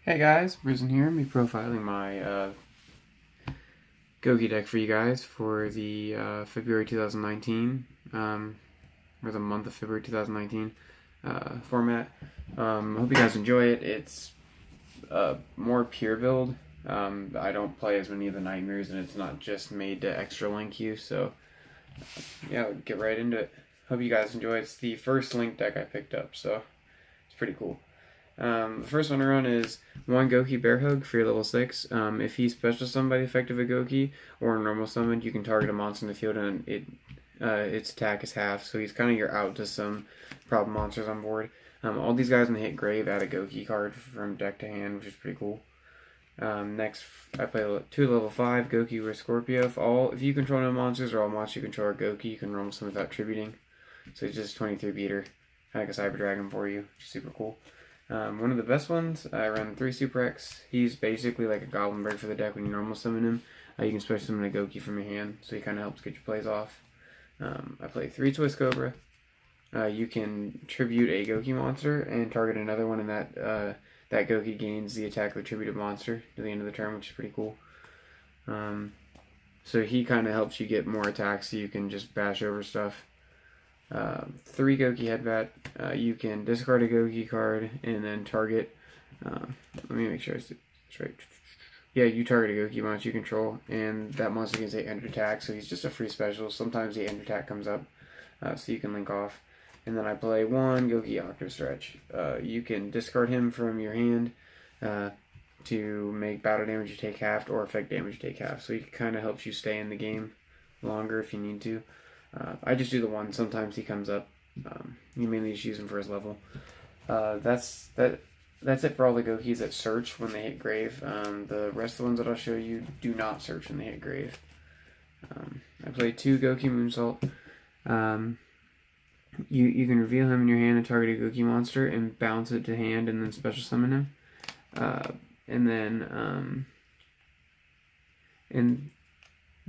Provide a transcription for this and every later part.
Hey guys, Risen here. I'm profiling my Gouki deck for you guys for the February 2019, or the month of February 2019 format. Hope you guys enjoy it. It's a more pure build. I don't play as many of the Nightmares, and it's not just made to extra link you, so yeah, I'll get right into it. Hope you guys enjoy it. It's the first link deck I picked up, so it's pretty cool. The first one to run is 1 Gouki Bear Hug for your level 6. If he's special summoned by the effect of a Gouki, or normal summoned, you can target a monster in the field and its attack is half, so he's kind of your out to some problem monsters on board. All these guys when they hit grave add a Gouki card from deck to hand, which is pretty cool. Next, I play 2 level 5 Gouki with Scorpio. If you control no monsters or all monsters you control are Gouki, you can normal summon without tributing. So it's just 23 beater, kind of like a Cyber Dragon for you, which is super cool. One of the best ones, I run 3 Super X. He's basically like a Goblin Bird for the deck when you normal summon him. You can special summon a Gouki from your hand, so he kind of helps get your plays off. I play 3 Twist Cobra. You can tribute a Gouki monster and target another one, and that Gouki gains the attack of the tributed monster to the end of the turn, which is pretty cool. So he kind of helps you get more attacks, so you can just bash over stuff. 3 Gouki Headbat. You can discard a Gouki card and then target. Let me make sure it's right. Yeah, you target a Gouki monster you control, and that monster gets 800 attack, so he's just a free special. Sometimes the 800 attack comes up, so you can link off. And then I play 1 Gouki Octo Stretch. You can discard him from your hand to make battle damage you take half or effect damage you take half. So he kind of helps you stay in the game longer if you need to. I just do the 1. Sometimes he comes up. You mainly just use him for his level. That's it for all the Goukis that search when they hit grave. The rest of the ones that I'll show you do not search when they hit grave. I play 2 Gouki Moonsault. You can reveal him in your hand and target a Gouki monster and bounce it to hand and then special summon him.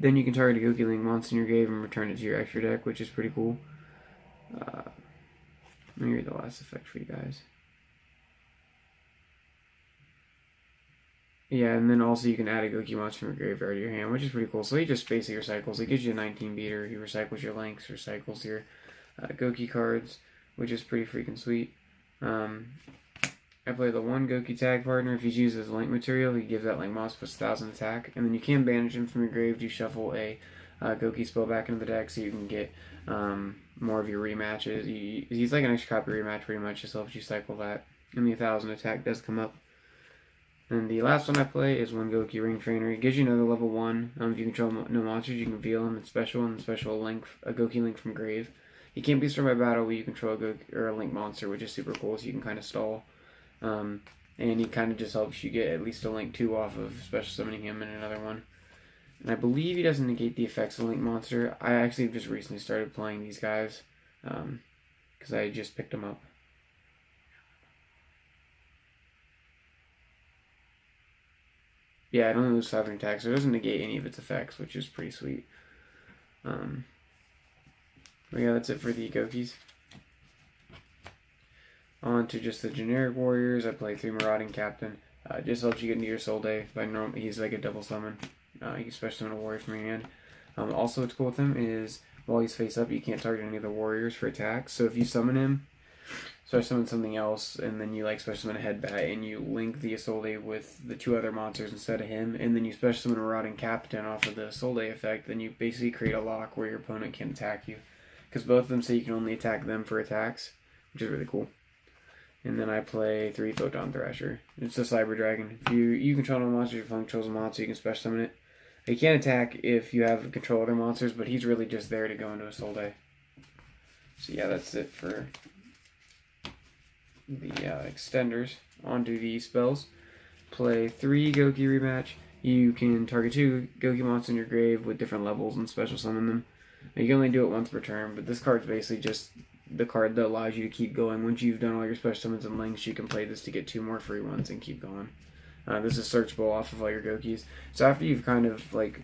Then you can target a Gouki Link monster in your grave and return it to your extra deck, which is pretty cool. Let me read the last effect for you guys. Yeah, and then also you can add a Gouki monster from your graveyard to your hand, which is pretty cool. So he just basically recycles. It gives you a 19 beater. He recycles your links, recycles your Gouki cards, which is pretty freaking sweet. I play the 1 Gouki Tag Partner. If he uses link material, he gives that link monster plus 1000 attack. And then you can banish him from your grave to shuffle a Gouki spell back into the deck so you can get more of your rematches. He's like an extra copy rematch pretty much, just helps you cycle that. And the 1000 attack does come up. And the last one I play is 1 Gouki Ring Trainer. It gives you another level 1. If you control no monsters, you can reveal him. It's special and special link, a Gouki Link from grave. He can't be destroyed by battle, but you control a Gouki or a Link monster, which is super cool, so you can kind of stall. And he kind of just helps you get at least a Link 2 off of special summoning him and another one. And I believe he doesn't negate the effects of Link monster. I actually just recently started playing these guys because I just picked them up. Yeah, it only loses 500 attack, so it doesn't negate any of its effects, which is pretty sweet. But yeah, that's it for the Goukis. On to just the generic warriors. I play 3 Marauding Captain. Just helps you get into your Soul Day. He's like a double summon. You can special summon a warrior from your hand. Also, what's cool with him is while he's face up, you can't target any of the warriors for attacks. So if you summon him, special summon something else, and then you like special summon a Headbat, and you link the Soul Day with the 2 other monsters instead of him, and then you special summon a Marauding Captain off of the Soul Day effect, then you basically create a lock where your opponent can attack you. Because both of them say you can only attack them for attacks, which is really cool. And then I play 3 Photon Thrasher. It's a Cyber Dragon. If you control no monster, your opponent controls a monster, you can special summon it. He can't attack if you have control other monsters, but he's really just there to go into a Soul Day. So yeah, that's it for the extenders. On to the spells. Play 3 Gouki Rematch. You can target 2 Gouki monsters in your grave with different levels and special summon them. You can only do it once per turn, but this card's basically just the card that allows you to keep going. Once you've done all your special summons and links, you can play this to get 2 more free ones and keep going. This is searchable off of all your Goukis. So after you've kind of like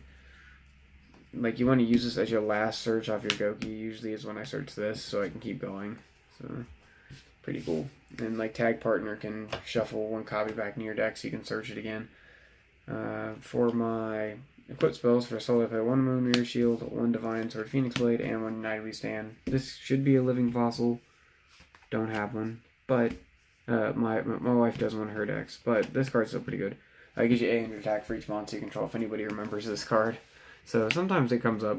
you want to use this as your last search off your Gouki, usually is when I search this so I can keep going. So Pretty cool. And like tag partner can shuffle one copy back in your deck so you can search it again. For my equip spells for solo, I play 1 Moon Mirror Shield, 1 Divine Sword Phoenix Blade, and 1 United We Stand. This should be a living fossil. Don't have one, but my wife does one in her decks. But this card's still pretty good. It gives you 800 attack for each monster you control if anybody remembers this card. So sometimes it comes up.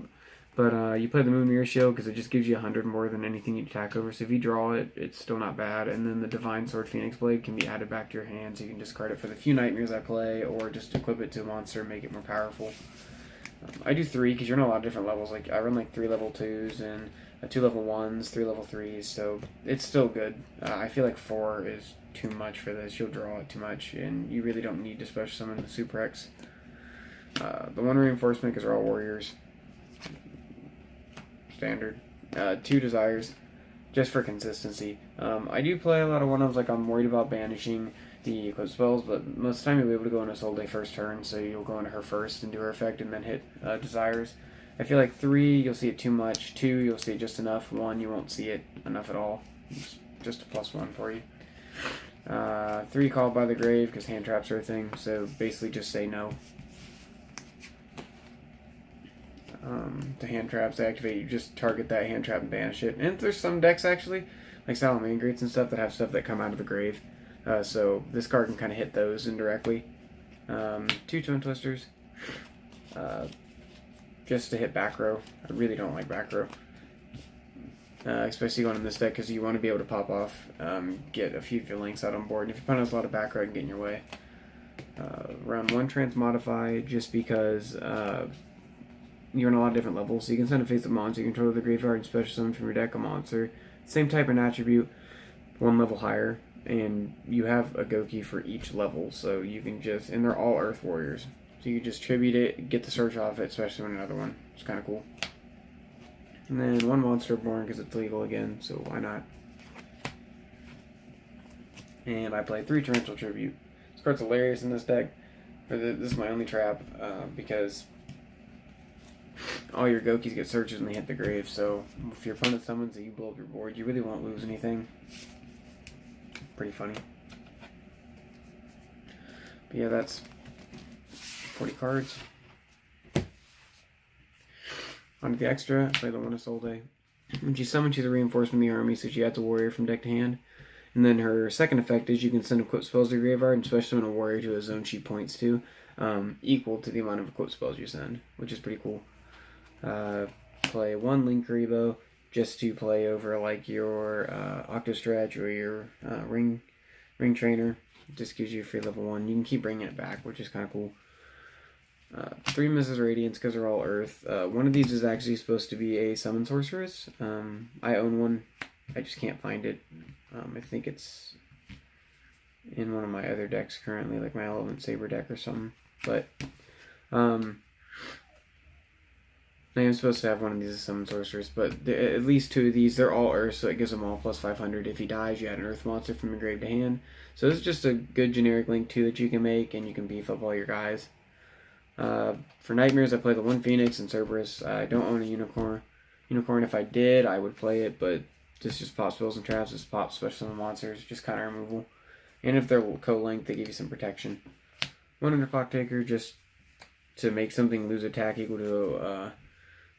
But you play the Moon Mirror Shield because it just gives you 100 more than anything you attack over. So if you draw it, it's still not bad. And then the Divine Sword Phoenix Blade can be added back to your hand. So you can discard it for the few Nightmares I play, or just equip it to a monster and make it more powerful. I do 3 because you're in a lot of different levels. Like I run like 3 level 2s and 2 level 1s, 3 level 3s. So it's still good. I feel like 4 is too much for this. You'll draw it too much, and you really don't need to special summon the Super X. The 1 reinforcement because they're all warriors. Standard. 2 desires, just for consistency. I do play a lot of one-ofs, like I'm worried about banishing the equip spells, but most of the time you'll be able to go into Soul Day first turn, so you'll go into her first and do her effect and then hit desires. I feel like 3, you'll see it too much. 2, you'll see it just enough. 1, you won't see it enough at all. It's just a +1 for you. 3, Called by the Grave, because hand traps are a thing, so basically just say no. The hand traps they activate, you just target that hand trap and banish it. And there's some decks actually, like Salamangreats and stuff, that have stuff that come out of the grave. So this card can kind of hit those indirectly. 2 Twin Twisters, just to hit back row. I really don't like back row, especially going in this deck because you want to be able to pop off, get a few of your links out on board. And if your opponent has a lot of back row, it can get in your way. Round 1 Transmodify, just because you're in a lot of different levels, so you can send a face-up monster, you control the graveyard, and special summon from your deck a monster. Same type and attribute, 1 level higher, and you have a Gouki for each level, so you can just, and they're all Earth Warriors. So you can just tribute it, get the search off it, especially on another one. It's kind of cool. And then 1 Monster Born because it's legal again, so why not? And I play 3 Torrential Tribute. This card's hilarious in this deck. This is my only trap, because all your Goukis get searches when they hit the grave, so if your opponent summons and you blow up your board, you really won't lose anything. Pretty funny. But yeah, that's 40 cards. On to the extra, play the 1 of Soul Day. When she summons, she's a reinforcement of the army, so she adds a warrior from deck to hand. And then her second effect is you can send equip spells to the graveyard and special summon a warrior to a zone she points to, equal to the amount of equip spells you send, which is pretty cool. Play 1 Link Karibo just to play over like your Octostretch or your ring trainer. It just gives you a free level 1. You can keep bringing it back, which is kind of cool. 3 Mrs. Radiance because they're all Earth. One of these is actually supposed to be a summon sorceress. I own one. I just can't find it. I think it's in one of my other decks currently, like my Element Saber deck or something. But I am supposed to have one of these as summon sorcerers, but at least 2 of these, they're all Earth, so it gives them all plus 500. If he dies, you add an Earth monster from your grave to hand. So this is just a good generic link too that you can make, and you can beef up all your guys. For Nightmares, I play the 1 Phoenix and Cerberus. I don't own a Unicorn. If I did, I would play it, but this just pops spells and traps. This pops special summon monsters, just kind of removal. And if they're co-linked, they give you some protection. 1 Underclock Taker, just to make something lose attack equal to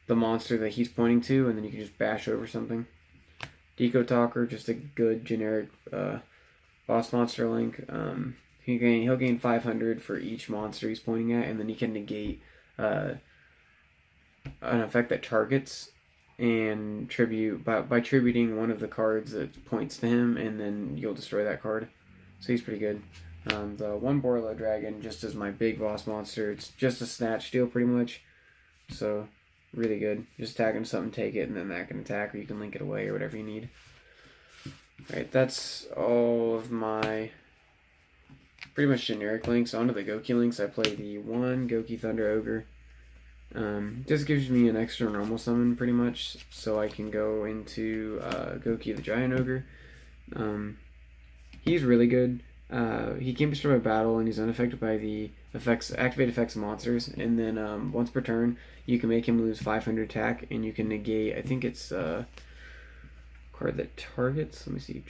the monster that he's pointing to, and then you can just bash over something. Deco Talker, just a good generic boss monster link. He'll gain 500 for each monster he's pointing at, and then he can negate an effect that targets and tribute by tributing one of the cards that points to him, and then you'll destroy that card. So he's pretty good. The 1 Borlo Dragon, just as my big boss monster. It's just a snatch steal pretty much. So really good. Just attack into something, take it, and then that can attack, or you can link it away, or whatever you need. Alright, that's all of my pretty much generic links. Onto the Gouki links, I play the 1 Gouki Thunder Ogre. Just gives me an extra normal summon pretty much, so I can go into Gouki the Giant Ogre. He's really good. He can't be destroyed by battle, and he's unaffected by the activate effects of monsters. And then once per turn, you can make him lose 500 attack, and you can negate. I think it's card that targets. Let me see.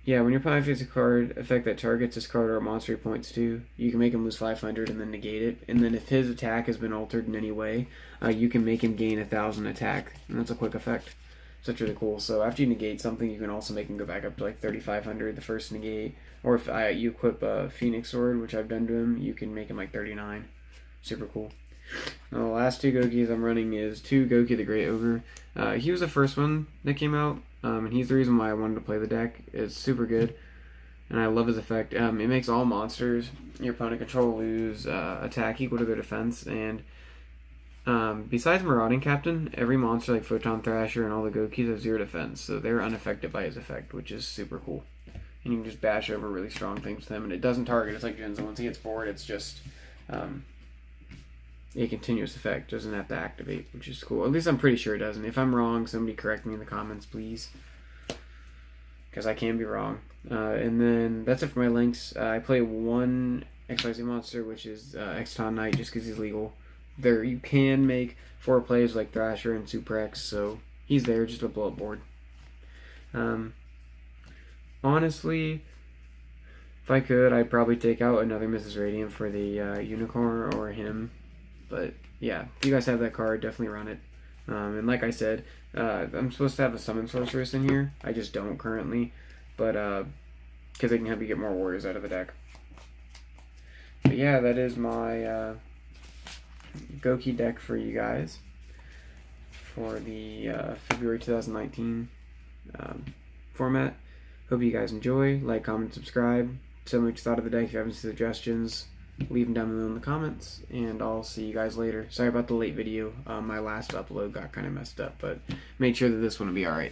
Yeah, when your opponent faces a card effect that targets this card or a monster he points to, you can make him lose 500 and then negate it. And then if his attack has been altered in any way, you can make him gain 1,000 attack, and that's a quick effect. So that's really cool. So after you negate something, you can also make him go back up to like 3,500 the first negate. Or if you equip a Phoenix Sword, which I've done to him, you can make him like 39. Super cool. Now the last two Gokis I'm running is 2 Gouki the Great Ogre. He was the first one that came out, and he's the reason why I wanted to play the deck. It's super good, and I love his effect. It makes all monsters your opponent control lose attack equal to their defense, and besides Marauding Captain, every monster like Photon Thrasher and all the Gokis have 0 defense, so they're unaffected by his effect, which is super cool. And you can just bash over really strong things with him, and it doesn't target. It's like Jinzo. Once he gets bored, it's just a continuous effect. Doesn't have to activate, which is cool. At least I'm pretty sure it doesn't. If I'm wrong, somebody correct me in the comments, please, because I can be wrong. And then that's it for my links. I play one XYZ monster, which is Exton Knight, just because he's legal. There, you can make 4 plays like Thrasher and Suprex, so he's there, just a blow up board. Honestly, if I could, I'd probably take out another Mrs. Radiant for the Unicorn or him. But yeah, if you guys have that card, definitely run it. And like I said, I'm supposed to have a Summon Sorceress in here. I just don't currently, but because it can help you get more warriors out of the deck. But yeah, that is my Gouki deck for you guys for the February 2019 format. Hope you guys enjoy. Like, comment, subscribe. Tell me what you thought of the deck. If you have any suggestions, leave them down below in the comments, and I'll see you guys later. Sorry about the late video. My last upload got kind of messed up, but made sure that this one would be alright.